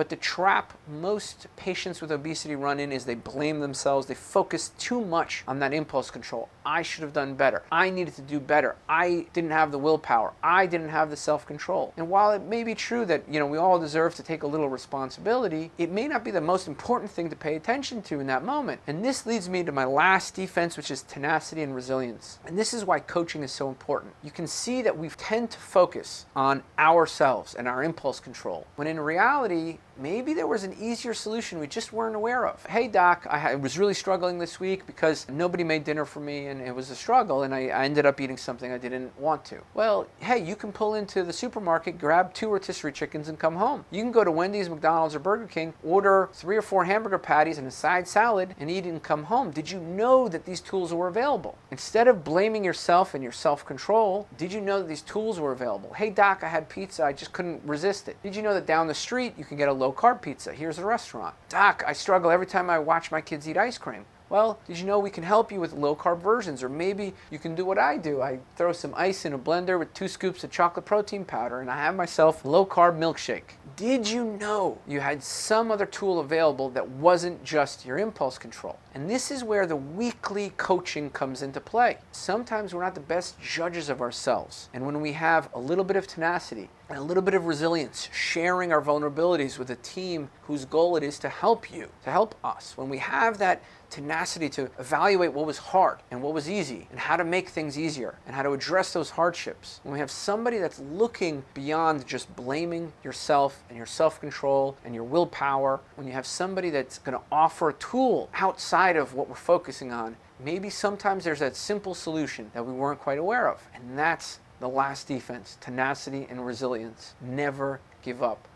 But the trap most patients with obesity run in is they blame themselves. They focus too much on that impulse control. I should have done better. I needed to do better. I didn't have the willpower. I didn't have the self-control. And while it may be true that, we all deserve to take a little responsibility, it may not be the most important thing to pay attention to in that moment. And this leads me to my last defense, which is tenacity and resilience. And this is why coaching is so important. You can see that we tend to focus on ourselves and our impulse control, when in reality, maybe there was an easier solution we just weren't aware of. Hey doc, I was really struggling this week because nobody made dinner for me and it was a struggle, and I ended up eating something I didn't want to. Well, hey, you can pull into the supermarket, grab 2 rotisserie chickens and come home. You can go to Wendy's, McDonald's, or Burger King, order 3 or 4 hamburger patties and a side salad and eat and come home. Did you know that these tools were available? Instead of blaming yourself and your self-control, did you know that these tools were available? Hey doc, I had pizza, I just couldn't resist it. Did you know that down the street you can get a low-carb pizza? Here's a restaurant. Doc, I struggle every time I watch my kids eat ice cream. Well, did you know we can help you with low-carb versions? Or maybe you can do what I do. I throw some ice in a blender with 2 scoops of chocolate protein powder and I have myself a low-carb milkshake. Did you know you had some other tool available that wasn't just your impulse control? And this is where the weekly coaching comes into play. Sometimes we're not the best judges of ourselves. And when we have a little bit of tenacity and a little bit of resilience, sharing our vulnerabilities with a team whose goal it is to help you, to help us, when we have that tenacity to evaluate what was hard and what was easy and how to make things easier and how to address those hardships, when we have somebody that's looking beyond just blaming yourself and your self-control and your willpower, when you have somebody that's going to offer a tool outside of what we're focusing on, maybe sometimes there's that simple solution that we weren't quite aware of. And that's the last defense: tenacity and resilience. Never give up.